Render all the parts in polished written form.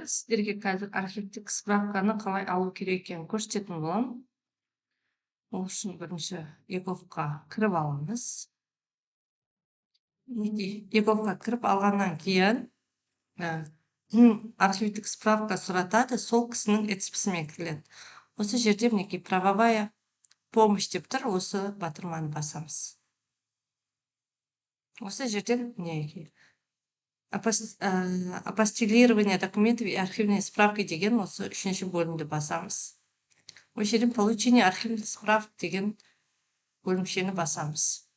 Сіздерге қазір архивтік справканы қалай алу керек екенін көрсететін боламын. Ол үшін бірінші ековқа кіріп аламыз. Ековқа кіріп алғаннан кейін архивтік справка сұратады, сол кісінің этспісімен кіріледі. Осы жерде мінекей правовая помощь деп тұр, осы батырманы басамыз. Осы жерден мінекей апостилирование документов и архивные справки деген осы үшінші бөлімді басамыз. Осы жерден получение архивных справок деген бөлімшені басамыз.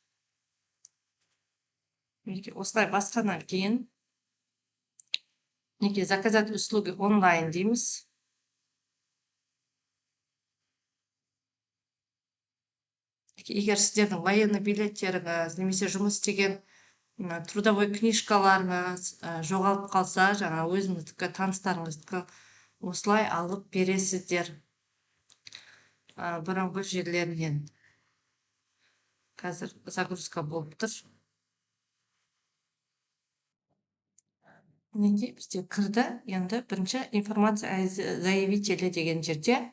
Осылай басқаннан кейін заказать услуги онлайн дейміз. Егер сіздердің военный билеттеріңіз немесе жұмыс істеген трудовой книжкаларыңыз жоғалып қалса, жаңа өзіңіздікі, таныстарыңыздікі осылай алып бересіздер. Бұрынғы жерлерінен. Қазір загрузка болып тұр. Мінекей бізде кірді. Енді бірінші информация заявителі деген жерде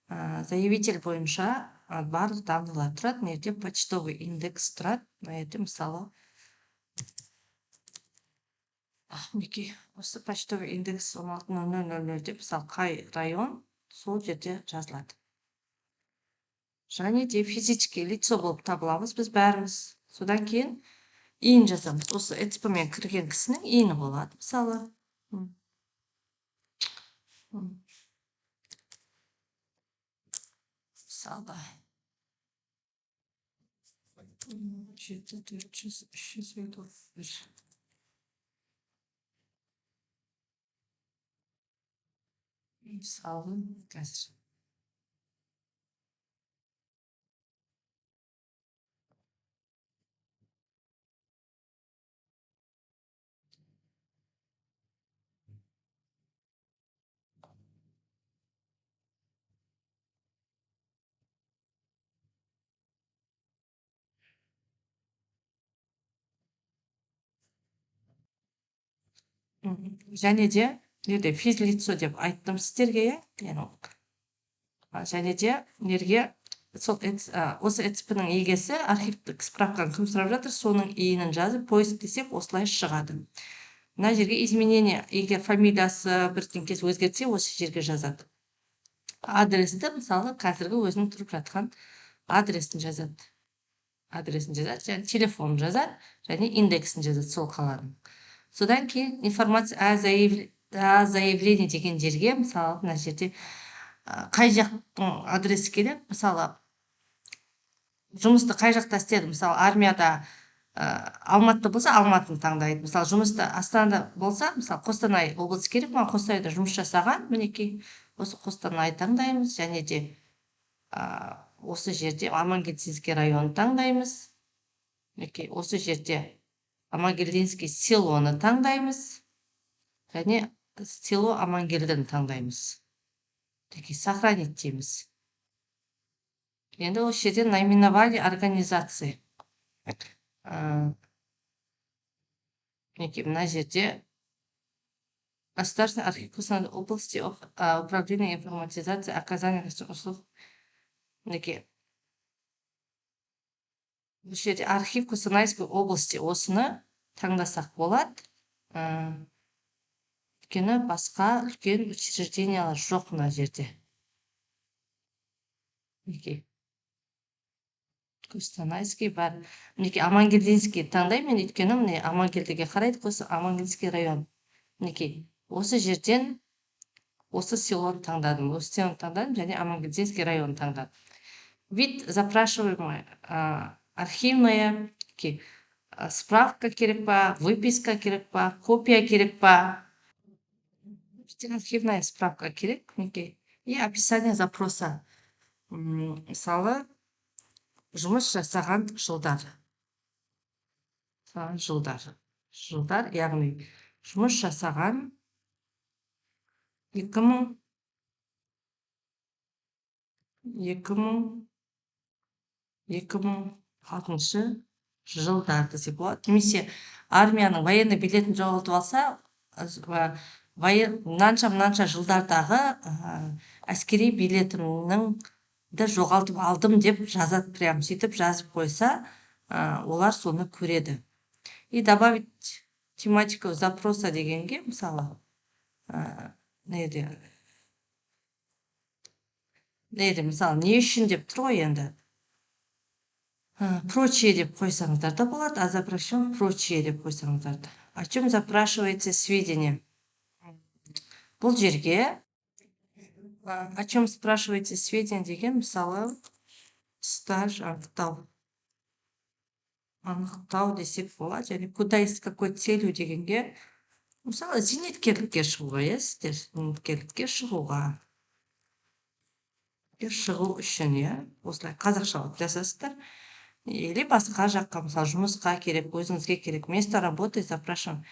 заявитель бойынша барлық данныйлар тұрады. Мына жерде почтовый индекс тұрады. Мына жерде мысалы мінекей осы почтовый индекс 16000 деп мысалы қай район, сол жерде жазылады. Және де физический лицо болып табыламыз біз бәріміз. Содан кейін иін жазамыз. Осы этспімен кірген кісінің иіні болады. Мысалы мысалы 7400 мысалы қазір және де физлицо деп айттым сіздерге, және де нерге осы этспінің егесі архивтік справканы кім сұрап жатыр, соның иінін жазып поиск десек осылай шығады. Мына жерге изменение, егер фамилиясы бірден кез өзгертсе, осы жерге жазады. Адресті мысалы қазіргі өзінің тұрып жатқан адресін жазады. Және телефонын жазады, және индексін жазады сол қаланың. Содан кейін информация о заявлении деген жерге, мысалы мына жерде қай жақтың адресі келеді, мысалы жұмысты қай жақта істеді, мысалы армияда Алматыда болса Алматыны таңдайды, мысалы жұмысты Астанада болса, мысалы Қостанай облысы керек, маған Қостанайда жұмыс жасаған, мінекей осы Қостанай таңдаймыз, және де осы жерде Амангельдинский районын таңдаймыз. Мінекей осы жерде Амангельдинский селоны таңдаймыз, және село Амангельдіні таңдаймыз. Сохранить дейміз. Енді осы жерде наименование организации. Мына жерде Государственный архив Костанай области управления информатизации оказания услуг. Мінекей бұл жерде архив Костанайской области осыны таңдасақ болады. Өйткені басқа үлкен учреждениялар жоқ мына жерде. Мінекей Костанайский бар. Мінекей Амангельдинский таңдаймын, өйткені міне Амангельдіге қарайды, осы Амангельдинский район. Мінекей осы жерден осы селоны таңдадым, және Амангельдинский район таңдадым. Вид запрашиваемый архивная, справка керек па, выписка керек па, копия керек па. Архивная справка керек, мінекей. И описание запроса. Мысалы жұмыс жасаған жылдар. Жылдар, яғни жұмыс жасаған 2006 жылдар десе болады. Немесе армияның военный билетін жоғалтып алса, мынанша жылдардағы әскери билетімді жоғалтып алдым деп жазады, прям сөйтіп жазып қойса, олар соны көреді. И добавить тематику запроса дегенге, мысалы, мысалы, не үшін деп тұр ғой енді. Прочие деп қойсаңыздар да болады, а запрещен прочие деп қойсаңыздар да. О чем запрашивается сведения? Бұл жерге о чем спрашиваете сведения деген, мысалы, стаж анықтау десек болады, және куда и с какой целью дегенге, мысалы, зейнеткерлікке шығуға, сіздер зейнеткерлікке шығу үшін, осылай қазақшалап жасасыздар. Или басқа жаққа, мысалы, жұмысқа керек, өзіңізге керек, место работы запрашиваем.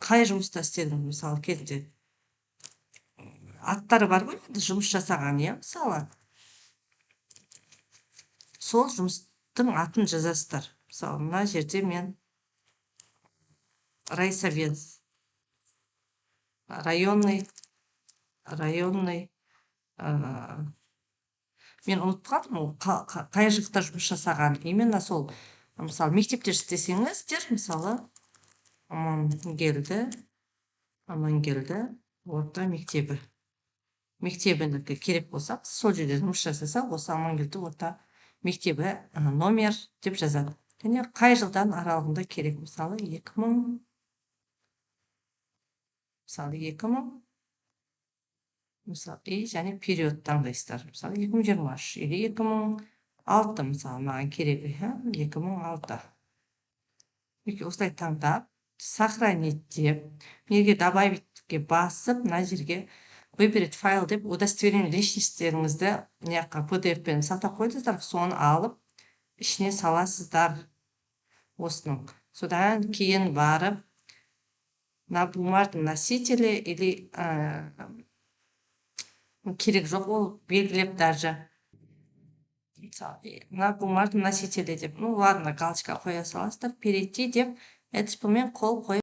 Қай жұмыста істедіңіз, мысалы, кезінде аттары бар ғой, жұмыс жасаған, мысалы, сол жұмыстың атын жазасыздар. Мысалы, мына жерде мен райсовет, районный, мен ұмытып қалдым, қай жақта жұмыс жасаған. Именно сол, мысалы, мектепте істесеңіздер, мысалы, Амангелді орта мектебі. Мектебінікі керек болса, сол жерде жұмыс жасаса, осы Амангелді орта мектебі номер деп жазады. Және қай жылдан аралығында керек, мысалы, 2000, и және период таңдайсыздар. Мысалы, 2023 или 2006, мысалы, маған керек, 2006. Осылай таңдап, сохранить деп, неге добавитке басып, мына жерге выберет файл деп, удостоверение личностьтеріңізді PDF-пен сақтап қойдыңыздар, соны алып, ішіне саласыздар осының. Содан кейін барып, на бумажном носителе или керек жоқ, ол белгілеп даже. На бумажном носителе деп, ладно, галочка қоя саласыздар, перейти деп, этичпамен қол қойып